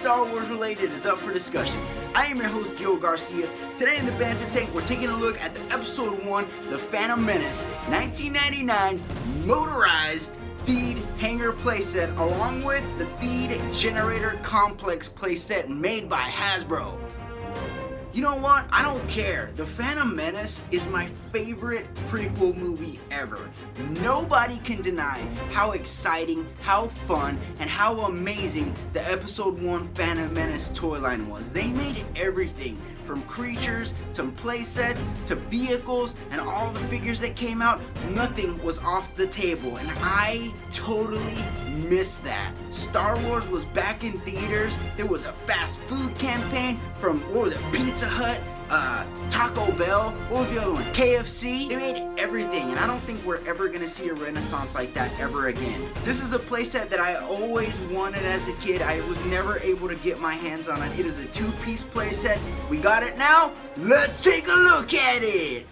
Star Wars related is up for discussion. I am your host, Gil Garcia. Today in the Bantha Tank, we're taking a look at the Episode 1, The Phantom Menace, 1999 motorized Theed Hangar playset, along with the Theed Generator Complex playset made by Hasbro. You know what? I don't care. The Phantom Menace is my favorite prequel movie ever. Nobody can deny how exciting, how fun, and how amazing the Episode 1 Phantom Menace toy line was. They made everything from creatures to playsets to vehicles and all the figures that came out. Nothing was off the table, and I totally miss that. Star Wars was back in theaters. There was a fast food campaign from, what was it, Pizza Hut, Taco Bell, what was the other one, KFC? They made everything, and I don't think we're ever gonna see a renaissance like that ever again. This is a playset that I always wanted as a kid. I was never able to get my hands on it. It is a two-piece playset. We got it now. Let's take a look at it.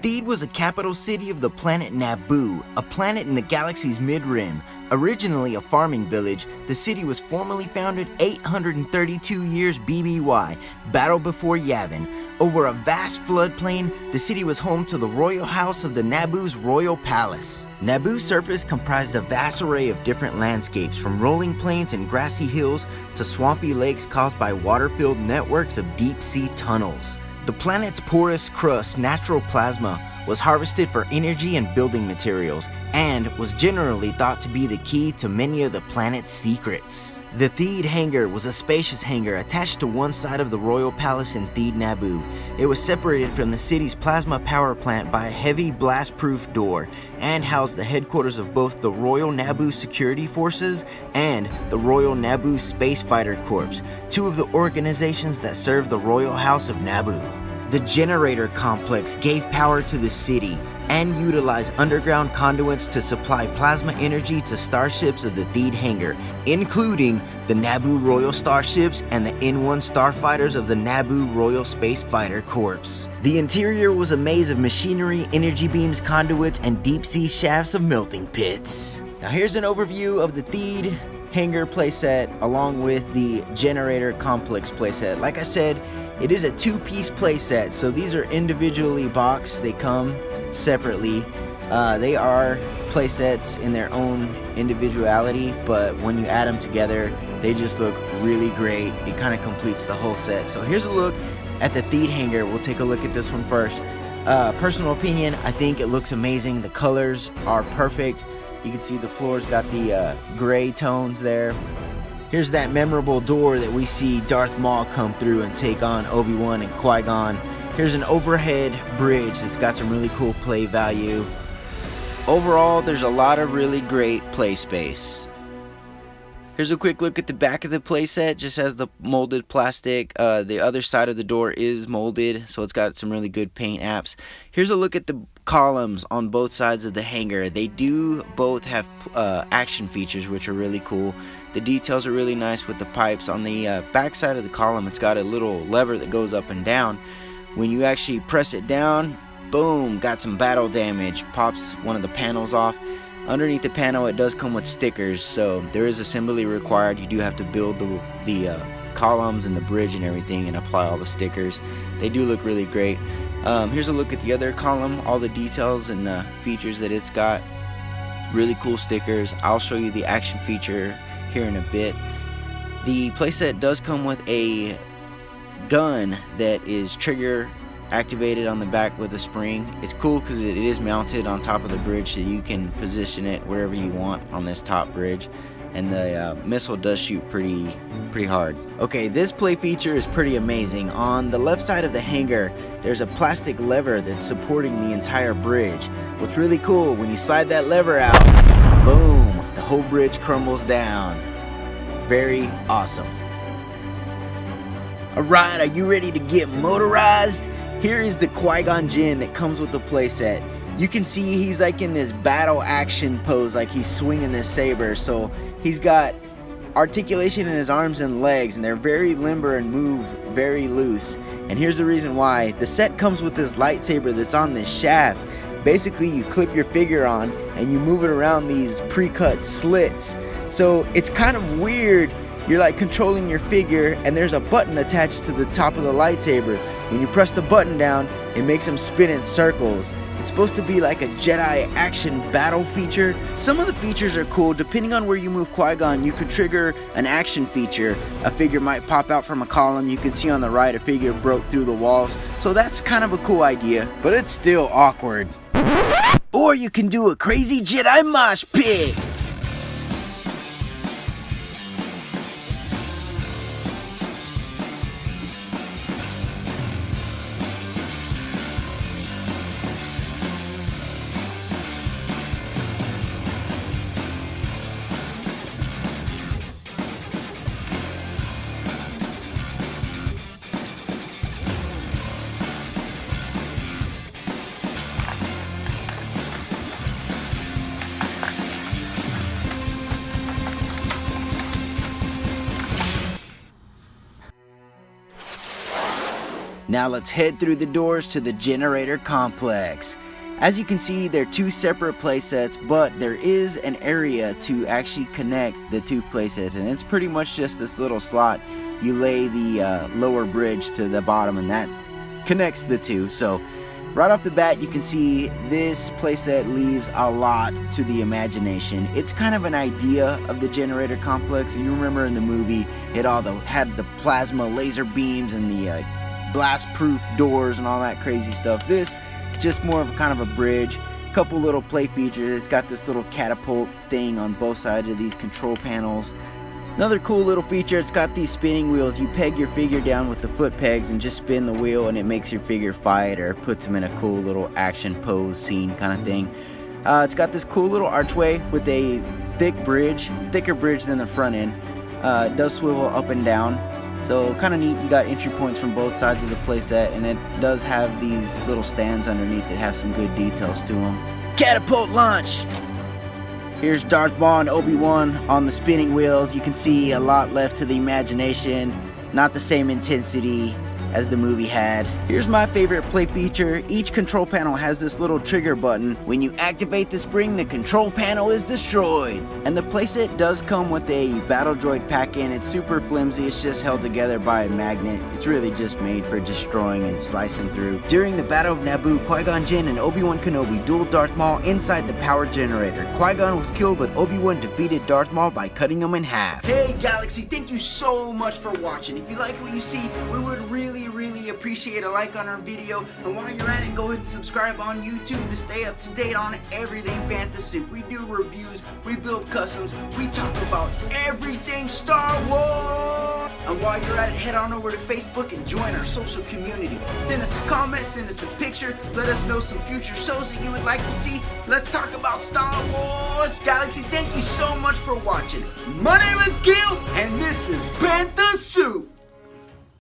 Theed was a capital city of the planet Naboo, a planet in the galaxy's mid-rim. Originally a farming village, the city was formally founded 832 years BBY, battle before Yavin. Over a vast floodplain, the city was home to the royal house of the Naboo's royal palace. Naboo's surface comprised a vast array of different landscapes, from rolling plains and grassy hills to swampy lakes caused by water-filled networks of deep-sea tunnels. The planet's porous crust, natural plasma, was harvested for energy and building materials, and was generally thought to be the key to many of the planet's secrets. The Theed Hangar was a spacious hangar attached to one side of the royal palace in Theed, Naboo. It was separated from the city's plasma power plant by a heavy blast-proof door, and housed the headquarters of both the Royal Naboo Security Forces and the Royal Naboo Space Fighter Corps, two of the organizations that serve the Royal House of Naboo. The generator complex gave power to the city and utilized underground conduits to supply plasma energy to starships of the Theed Hangar, including the Naboo Royal Starships and the N-1 starfighters of the Naboo Royal Space Fighter Corps. The interior was a maze of machinery, energy beams, conduits, and deep-sea shafts of melting pits. Now here's an overview of the Theed Hangar playset along with the Generator Complex playset. Like I said, it is a two-piece playset, so these are individually boxed. They come separately. They are playsets in their own individuality, but when you add them together, they just look really great. It kind of completes the whole set. So here's a look at the Theed Hangar. We'll take a look at this one first. Personal opinion, I think it looks amazing. The colors are perfect. You can see the floor's got the gray tones there. Here's that memorable door that we see Darth Maul come through and take on Obi-Wan and Qui-Gon. Here's an overhead bridge that's got some really cool play value. Overall, there's a lot of really great play space. Here's a quick look at the back of the playset. Just has the molded plastic. The other side of the door is molded, so it's got some really good paint apps. Here's a look at the columns on both sides of the hangar. They do both have action features, which are really cool. The details are really nice with the pipes. On the back side of the column, it's got a little lever that goes up and down. When you actually press it down, boom, got some battle damage, pops one of the panels off. Underneath the panel, it does come with stickers, so there is assembly required. You do have to build the columns and the bridge and everything and apply all the stickers. They do look really great. Here's a look at the other column, all the details and features that it's got. Really cool stickers. I'll show you the action feature here in a bit. The playset does come with a gun that is trigger activated on the back with a spring. It's cool because it is mounted on top of the bridge, so you can position it wherever you want on this top bridge, and the missile does shoot pretty hard. Okay, this play feature is pretty amazing. On the left side of the hangar, there's a plastic lever that's supporting the entire bridge. What's really cool, when you slide that lever out, boom, the whole bridge crumbles down. Very awesome. Alright, are you ready to get motorized? Here is the Qui-Gon Jinn that comes with the playset. You can see he's like in this battle action pose, like he's swinging this saber. So he's got articulation in his arms and legs, and they're very limber and move very loose. And here's the reason why. The set comes with this lightsaber that's on this shaft. Basically, you clip your figure on and you move it around these pre-cut slits So it's kind of weird. You're like controlling your figure and there's a button attached to the top of the lightsaber. When you press the button down, it makes him spin in circles. It's supposed to be like a Jedi action battle feature. Some of the features are cool. Depending on where you move Qui-Gon, you could trigger an action feature. A figure might pop out from a column. You can see on the right a figure broke through the walls. So that's kind of a cool idea, but it's still awkward. Or you can do a crazy Jedi mosh pit. Now let's head through the doors to the generator complex. As you can see, they're two separate playsets, but there is an area to actually connect the two playsets, and it's pretty much just this little slot. You lay the lower bridge to the bottom, and that connects the two. So right off the bat, you can see this playset leaves a lot to the imagination. It's kind of an idea of the generator complex. You remember in the movie, it had the plasma laser beams and the blast-proof doors and all that crazy stuff. This just more of kind of a bridge. Couple little play features. It's got this little catapult thing on both sides of these control panels. Another cool little feature, it's got these spinning wheels. You peg your figure down with the foot pegs and just spin the wheel, and it makes your figure fight or puts him in a cool little action pose scene kind of thing. It's got this cool little archway with a thicker bridge than the front end. It does swivel up and down. So kind of neat. You got entry points from both sides of the playset, and it does have these little stands underneath that have some good details to them. Catapult Launch! Here's Darth Maul and Obi-Wan on the spinning wheels. You can see a lot left to the imagination. Not the same intensity as the movie had. Here's my favorite play feature. Each control panel has this little trigger button. When you activate the spring, the control panel is destroyed. And the playset does come with a battle droid pack-in. It's super flimsy. It's just held together by a magnet. It's really just made for destroying and slicing through. During the Battle of Naboo, Qui-Gon Jinn and Obi-Wan Kenobi dueled Darth Maul inside the power generator. Qui-Gon was killed, but Obi-Wan defeated Darth Maul by cutting him in half. Hey Galaxy, thank you so much for watching. If you like what you see, we would really appreciate a like on our video, and while you're at it, go ahead and subscribe on YouTube to stay up to date on everything Bantha Soup. We do reviews, we build customs, we talk about everything Star Wars. And while you're at it, head on over to Facebook and join our social community. Send us a comment, send us a picture, let us know some future shows that you would like to see. Let's talk about Star Wars. Galaxy, thank you so much for watching. My name is Gil, and this is Bantha Soup.